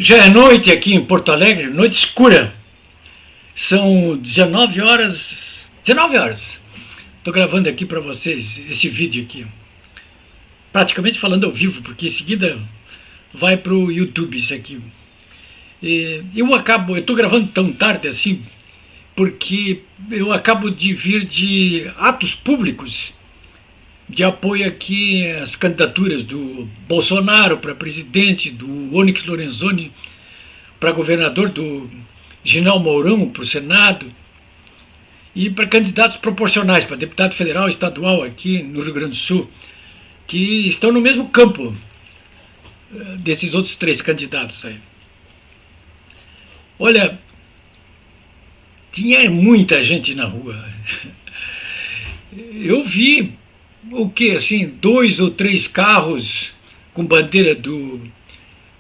Já é noite aqui em Porto Alegre, noite escura. São 19 horas. 19 horas. Estou gravando aqui para vocês esse vídeo aqui. Praticamente falando ao vivo, porque em seguida vai para o YouTube isso aqui. Eu estou gravando tão tarde assim, porque eu acabo de vir de atos públicos de apoio aqui às candidaturas do Bolsonaro para presidente, do Onyx Lorenzoni para governador, do Ginal Mourão para o Senado e para candidatos proporcionais, para deputado federal e estadual aqui no Rio Grande do Sul, que estão no mesmo campo desses outros três candidatos aí. Olha, tinha muita gente na rua. Eu vi o que, assim, 2 ou 3 carros com bandeira do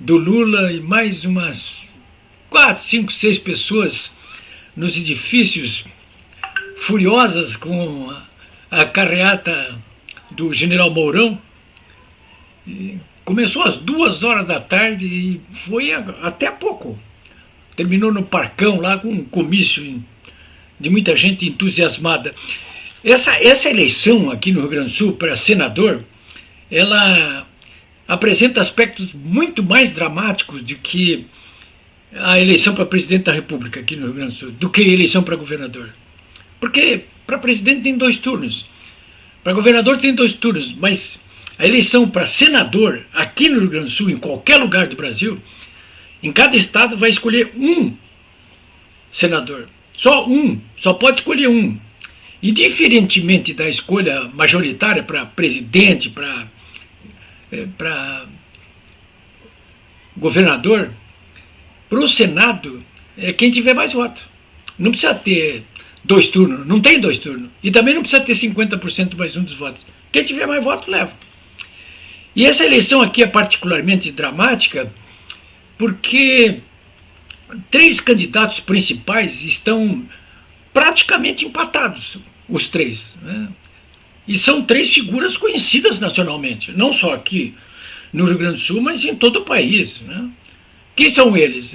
Lula e mais umas 4, 5, 6 pessoas nos edifícios, furiosas com a carreata do General Mourão. E começou às 2 horas da tarde e foi até pouco. Terminou no Parcão, lá com um comício de muita gente entusiasmada. Essa eleição aqui no Rio Grande do Sul para senador, ela apresenta aspectos muito mais dramáticos do que a eleição para presidente da República aqui no Rio Grande do Sul, do que a eleição para governador. Porque para presidente tem 2 turnos, para governador tem 2 turnos, mas a eleição para senador aqui no Rio Grande do Sul, em qualquer lugar do Brasil, em cada estado vai escolher um senador. Só pode escolher um. E diferentemente da escolha majoritária para presidente, para governador, para o Senado é quem tiver mais voto. Não precisa ter 2 turnos, não tem 2 turnos. E também não precisa ter 50% mais um dos votos. Quem tiver mais voto, leva. E essa eleição aqui é particularmente dramática porque 3 candidatos principais estão praticamente empatados, os 3, né? E são 3 figuras conhecidas nacionalmente, não só aqui no Rio Grande do Sul, mas em todo o país, né? Quem são eles?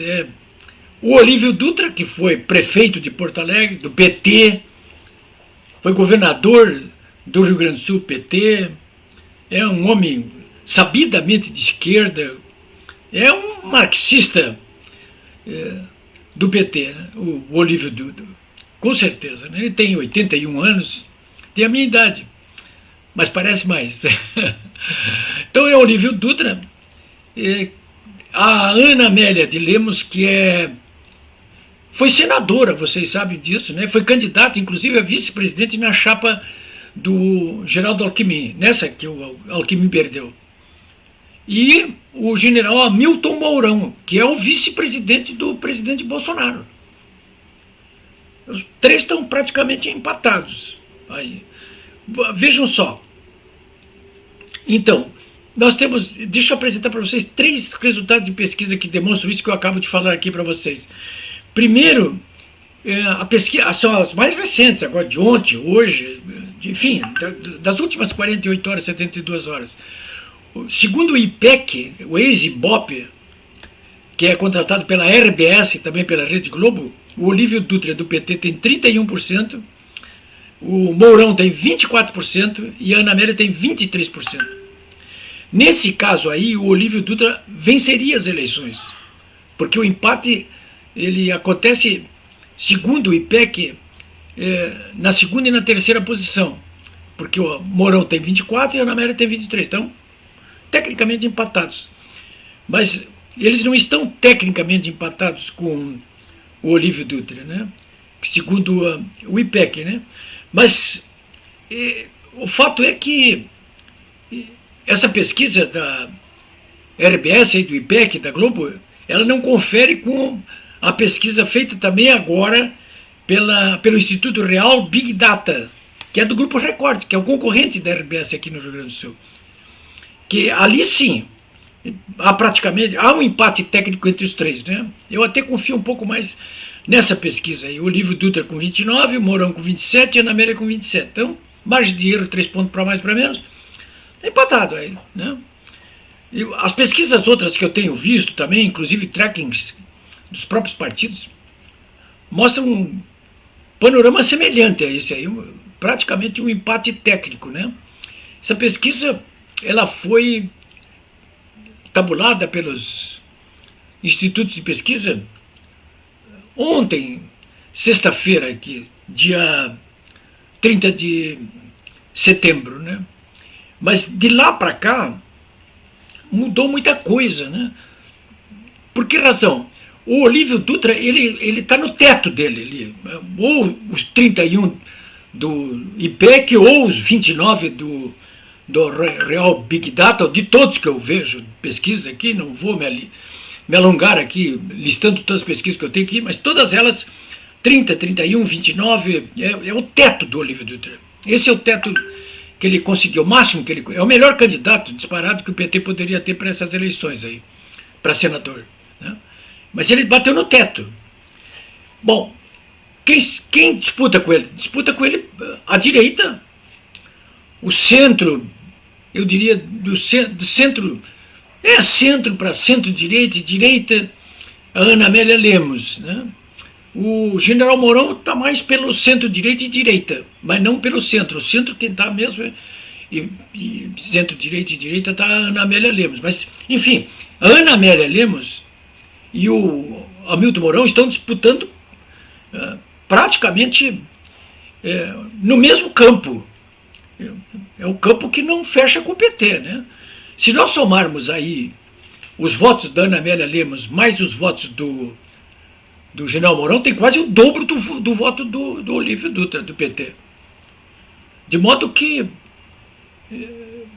O Olívio Dutra, que foi prefeito de Porto Alegre, do PT, foi governador do Rio Grande do Sul, PT, é um homem sabidamente de esquerda, é um marxista do PT, né? O Olívio Dutra. Com certeza, né? Ele tem 81 anos, tem a minha idade, mas parece mais. Então é o Olívio Dutra, a Ana Amélia de Lemos, que foi senadora, vocês sabem disso, né? Foi candidata, inclusive, a vice-presidente na chapa do Geraldo Alckmin, nessa que o Alckmin perdeu. E o general Hamilton Mourão, que é o vice-presidente do presidente Bolsonaro. Os 3 estão praticamente empatados. Aí. Vejam só. Então, nós temos. Deixa eu apresentar para vocês 3 resultados de pesquisa que demonstram isso que eu acabo de falar aqui para vocês. Primeiro, a pesquisa, são as mais recentes, agora de ontem, hoje, enfim, das últimas 48 horas, 72 horas. Segundo o IPEC, o ex-IBOP, que é contratado pela RBS e também pela Rede Globo, o Olívio Dutra do PT tem 31%, o Mourão tem 24% e a Ana Amélia tem 23%. Nesse caso aí, o Olívio Dutra venceria as eleições, porque o empate ele acontece, segundo o IPEC, na segunda e na terceira posição, porque o Mourão tem 24% e a Ana Amélia tem 23%, então, tecnicamente empatados. Mas eles não estão tecnicamente empatados com o Olívio Dutra, né? Segundo o IPEC, né? Mas o fato é que essa pesquisa da RBS e do IPEC, da Globo, ela não confere com a pesquisa feita também agora pelo Instituto Real Big Data, que é do Grupo Record, que é o concorrente da RBS aqui no Rio Grande do Sul. Que ali sim, há um empate técnico entre os 3, né? Eu até confio um pouco mais nessa pesquisa aí. O Olívio Dutra com 29, o Mourão com 27 e a Ana Amélia com 27. Então, margem de erro, 3 pontos para mais para menos, empatado aí, né? As pesquisas outras que eu tenho visto também, inclusive trackings dos próprios partidos, mostram um panorama semelhante a esse aí, praticamente um empate técnico, né? Essa pesquisa, ela foi tabulada pelos institutos de pesquisa ontem, sexta-feira, aqui, dia 30 de setembro, né? Mas de lá para cá mudou muita coisa, né? Por que razão? O Olívio Dutra, ele está no teto dele, ou os 31 do IPEC, ou os 29 do Real Big Data, de todos que eu vejo, pesquisas aqui, não vou me alongar aqui, listando todas as pesquisas que eu tenho aqui, mas todas elas, 30, 31, 29, é o teto do Olívio Dutra. Esse é o teto que ele conseguiu, o máximo que ele... É o melhor candidato disparado que o PT poderia ter para essas eleições aí, para senador, né? Mas ele bateu no teto. Bom, quem disputa com ele? Disputa com ele a direita, o centro, eu diria do centro, centro para centro-direita e direita, a Ana Amélia Lemos, né? O general Mourão está mais pelo centro-direita e direita, mas não pelo centro. O centro quem está mesmo e centro-direita e direita está a Ana Amélia Lemos. Mas, enfim, a Ana Amélia Lemos e o Hamilton Mourão estão disputando praticamente no mesmo campo. É um campo que não fecha com o PT, né? Se nós somarmos aí os votos da Ana Amélia Lemos mais os votos do general Mourão, tem quase o dobro do voto do Olívio Dutra, do PT. De modo que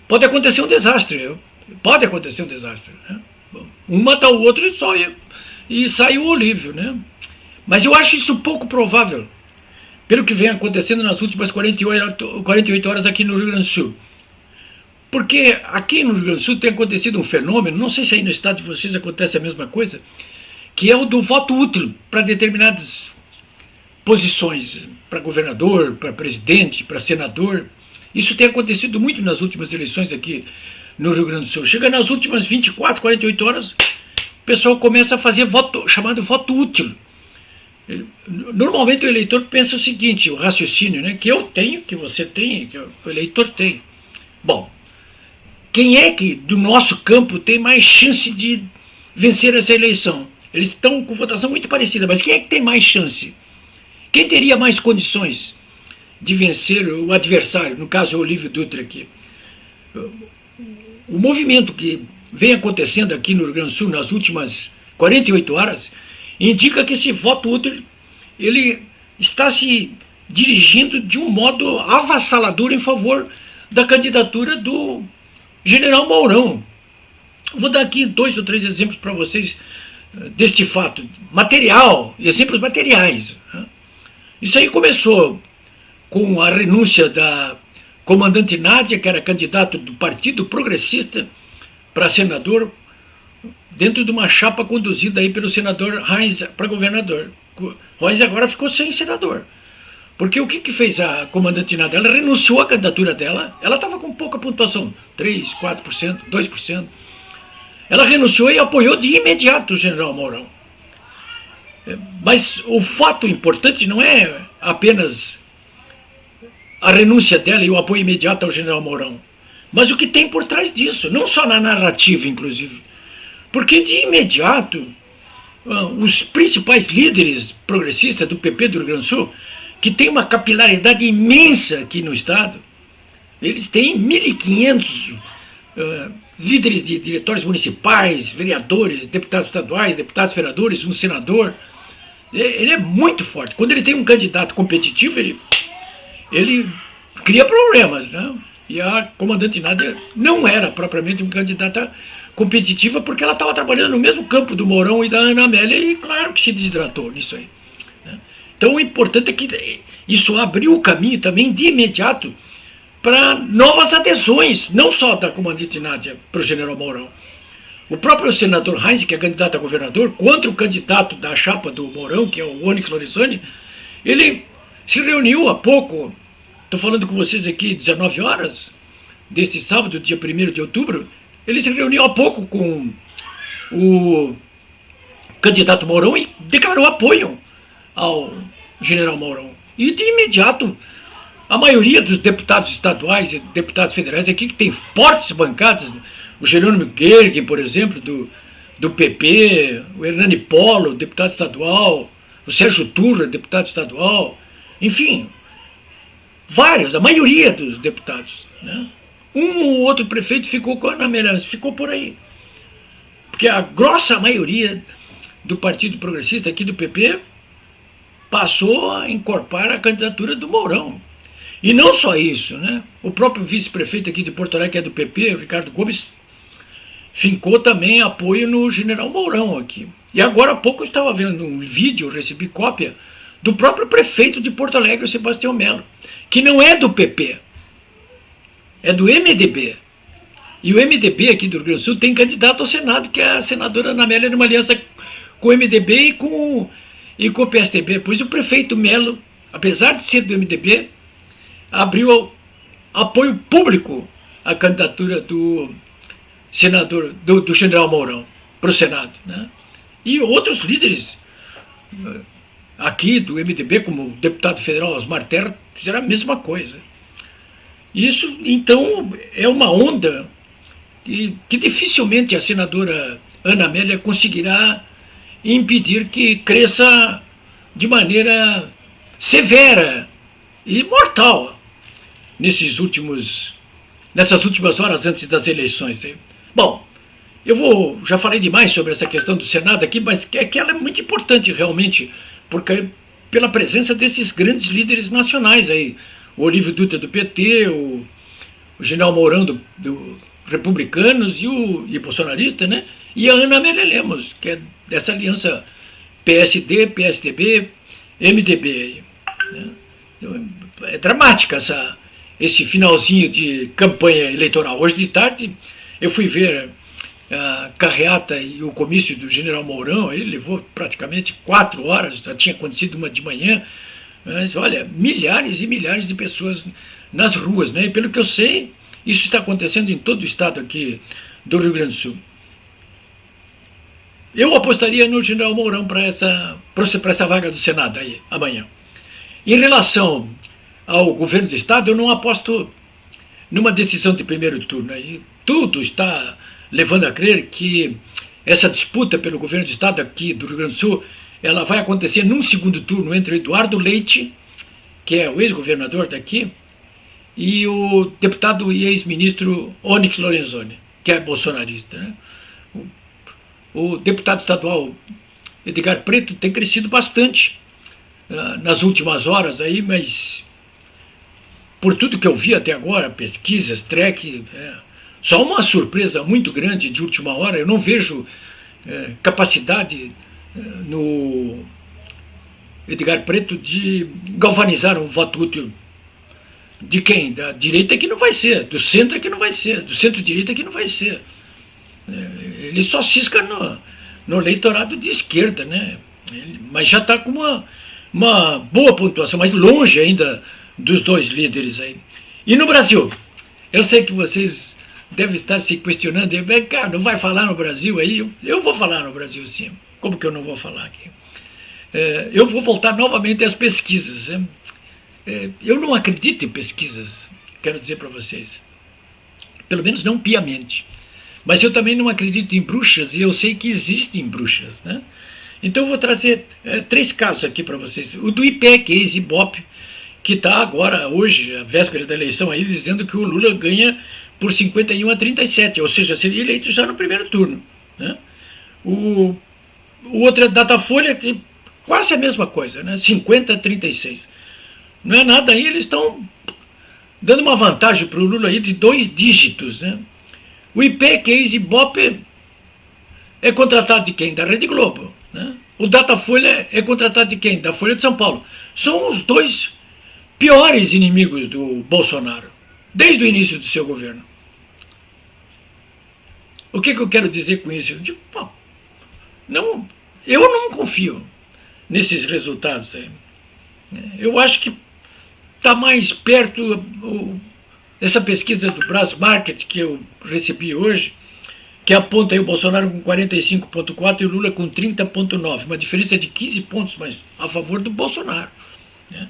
pode acontecer um desastre. Pode acontecer um desastre, né? Um mata o outro e sai o Olívio, né? Mas eu acho isso pouco provável, pelo que vem acontecendo nas últimas 48 horas aqui no Rio Grande do Sul. Porque aqui no Rio Grande do Sul tem acontecido um fenômeno, não sei se aí no estado de vocês acontece a mesma coisa, que é o do voto útil para determinadas posições, para governador, para presidente, para senador. Isso tem acontecido muito nas últimas eleições aqui no Rio Grande do Sul. Chega nas últimas 24, 48 horas, o pessoal começa a fazer voto, chamado voto útil. Normalmente o eleitor pensa o seguinte, o raciocínio, né, que eu tenho, que você tem, que o eleitor tem. Bom, quem é que do nosso campo tem mais chance de vencer essa eleição? Eles estão com votação muito parecida, mas quem é que tem mais chance? Quem teria mais condições de vencer o adversário? No caso, o Olívio Dutra aqui. O movimento que vem acontecendo aqui no Rio Grande do Sul nas últimas 48 horas indica que esse voto útil ele está se dirigindo de um modo avassalador em favor da candidatura do general Mourão. Vou dar aqui 2 ou 3 exemplos para vocês deste fato material, exemplos materiais. Isso aí começou com a renúncia da comandante Nádia, que era candidata do Partido Progressista para senador, dentro de uma chapa conduzida aí pelo senador Heinz para governador. Heinz agora ficou sem senador. Porque o que fez a comandante Nádia? Ela renunciou à candidatura dela, ela estava com pouca pontuação, 3%, 4%, 2%. Ela renunciou e apoiou de imediato o general Mourão. Mas o fato importante não é apenas a renúncia dela e o apoio imediato ao general Mourão, mas o que tem por trás disso, não só na narrativa, inclusive. Porque de imediato, os principais líderes progressistas do PP do Rio Grande do Sul, que tem uma capilaridade imensa aqui no estado, eles têm 1.500 líderes de diretórios municipais, vereadores, deputados estaduais, deputados federadores, um senador. Ele é muito forte. Quando ele tem um candidato competitivo, ele cria problemas, né? E a comandante Nádia não era propriamente uma candidata competitiva, porque ela estava trabalhando no mesmo campo do Mourão e da Ana Amélia, e claro que se desidratou nisso aí, né? Então o importante é que isso abriu o caminho também de imediato para novas adesões, não só da comandante Nádia para o general Mourão. O próprio senador Heinz, que é candidato a governador, contra o candidato da chapa do Mourão, que é o Onyx Lorenzoni, ele se reuniu há pouco, estou falando com vocês aqui 19 horas, deste sábado, dia 1º de outubro, ele se reuniu há pouco com o candidato Mourão e declarou apoio ao general Mourão. E de imediato, a maioria dos deputados estaduais e deputados federais aqui, que tem fortes bancadas, o Jerônimo Gergen, por exemplo, do PP, o Hernani Polo, deputado estadual, o Sérgio Turra, deputado estadual, enfim, vários, a maioria dos deputados, né? Um ou outro prefeito ficou com a Ana Amélia, ficou por aí. Porque a grossa maioria do Partido Progressista aqui do PP passou a encorpar a candidatura do Mourão. E não só isso, né? O próprio vice-prefeito aqui de Porto Alegre, que é do PP, o Ricardo Gomes, fincou também apoio no general Mourão aqui. E agora há pouco eu estava vendo um vídeo, eu recebi cópia, do próprio prefeito de Porto Alegre, o Sebastião Melo, que não é do PP, é do MDB. E o MDB aqui do Rio Grande do Sul tem candidato ao Senado, que é a senadora Ana Amélia, numa aliança com o MDB e com o PSDB. Pois o prefeito Melo, apesar de ser do MDB, abriu apoio público à candidatura do senador, do general Mourão, para o Senado, né? E outros líderes aqui do MDB, como o deputado federal Osmar Terra, fizeram a mesma coisa. Isso, então, é uma onda que dificilmente a senadora Ana Amélia conseguirá impedir que cresça de maneira severa e mortal nessas últimas horas antes das eleições. Bom, já falei demais sobre essa questão do Senado aqui, mas é que ela é muito importante realmente, porque pela presença desses grandes líderes nacionais aí, o Olívio Dutra do PT, o general Mourão do Republicanos e bolsonarista, né? E a Ana Amélia Lemos, que é dessa aliança PSD, PSDB, MDB. Né? Então, é dramática esse finalzinho de campanha eleitoral. Hoje de tarde eu fui ver a carreata e o comício do general Mourão, ele levou praticamente 4 horas, já tinha acontecido uma de manhã, mas olha, milhares e milhares de pessoas nas ruas, né? E pelo que eu sei, isso está acontecendo em todo o estado aqui do Rio Grande do Sul. Eu apostaria no general Mourão para essa vaga do Senado aí, amanhã. Em relação ao governo do estado, eu não aposto numa decisão de primeiro turno. Aí tudo está levando a crer que essa disputa pelo governo do estado aqui do Rio Grande do Sul, ela vai acontecer num segundo turno entre o Eduardo Leite, que é o ex-governador daqui, e o deputado e ex-ministro Onyx Lorenzoni, que é bolsonarista, né? O deputado estadual Edgar Preto tem crescido bastante nas últimas horas aí, mas por tudo que eu vi até agora, pesquisas, track, só uma surpresa muito grande de última hora. Eu não vejo capacidade no Edgar Preto de galvanizar um voto útil. De quem? Da direita que não vai ser, do centro que não vai ser, do centro-direita que não vai ser. Ele só cisca no eleitorado de esquerda, né? Mas já está com uma boa pontuação, mas longe ainda dos dois líderes aí. E no Brasil? Eu sei que vocês devem estar se questionando, cara, não vai falar no Brasil aí? Eu vou falar no Brasil sim. Como que eu não vou falar aqui? Eu vou voltar novamente às pesquisas. Eu não acredito em pesquisas, quero dizer para vocês. Pelo menos não piamente. Mas eu também não acredito em bruxas e eu sei que existem bruxas, né? Então eu vou trazer 3 casos aqui para vocês. O do IPEC, ex-Ibope, que está agora, hoje, a véspera da eleição, aí, dizendo que o Lula ganha por 51-37, ou seja, seria eleito já no primeiro turno, né? O outro é Datafolha, que quase a mesma coisa, né? 50-36. Não é nada aí, eles estão dando uma vantagem para o Lula aí de 2 dígitos, né? O IPEC, ex-Ibope, é contratado de quem? Da Rede Globo, né? O Datafolha é contratado de quem? Da Folha de São Paulo. São os 2 piores inimigos do Bolsonaro, desde o início do seu governo. O que eu quero dizer com isso? Eu não confio nesses resultados aí. Eu acho que está mais perto essa pesquisa do Brasmarket que eu recebi hoje, que aponta aí o Bolsonaro com 45,4 e o Lula com 30,9, uma diferença de 15 pontos, mas a favor do Bolsonaro, né?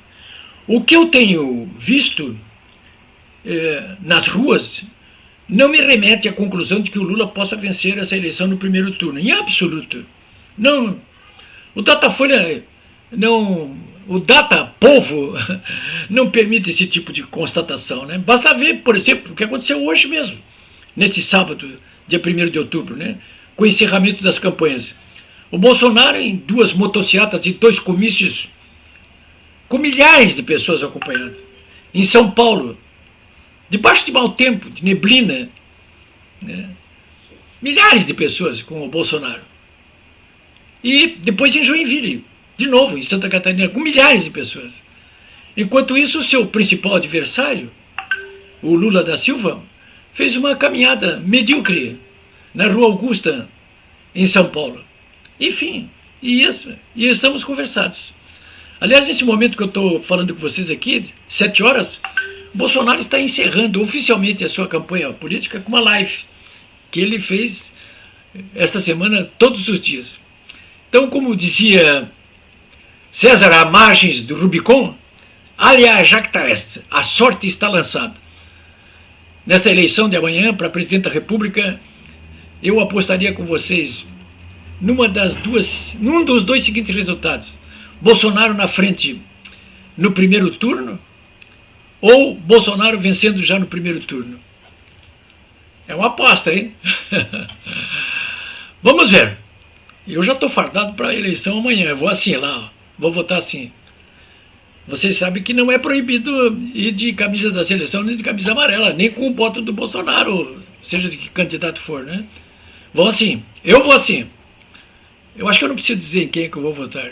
O que eu tenho visto nas ruas não me remete à conclusão de que o Lula possa vencer essa eleição no primeiro turno, em absoluto. Não, o Datafolha não, o Datapovo não permite esse tipo de constatação, né? Basta ver, por exemplo, o que aconteceu hoje mesmo, neste sábado, dia 1º de outubro, né? Com o encerramento das campanhas. O Bolsonaro, em 2 motocicletas e 2 comícios, com milhares de pessoas acompanhando. Em São Paulo, debaixo de mau tempo, de neblina, né? Milhares de pessoas com o Bolsonaro. E depois em Joinville, de novo, em Santa Catarina, com milhares de pessoas. Enquanto isso, o seu principal adversário, o Lula da Silva, fez uma caminhada medíocre na Rua Augusta, em São Paulo. Enfim, e estamos conversados. Aliás, nesse momento que eu estou falando com vocês aqui, 7 horas, Bolsonaro está encerrando oficialmente a sua campanha política com uma live que ele fez esta semana todos os dias. Então, como dizia César, à margens do Rubicon, alia jacta est, a sorte está lançada. Nesta eleição de amanhã para presidente da República, eu apostaria com vocês num dos 2 seguintes resultados: Bolsonaro na frente no primeiro turno ou Bolsonaro vencendo já no primeiro turno. É uma aposta, hein? Vamos ver. Eu já estou fardado para a eleição amanhã. Eu vou assim lá, ó. Vou votar assim. Vocês sabem que não é proibido ir de camisa da seleção nem de camisa amarela, nem com o voto do Bolsonaro, seja de que candidato for, né? Vou assim. Eu vou assim. Eu acho que eu não preciso dizer em quem é que eu vou votar.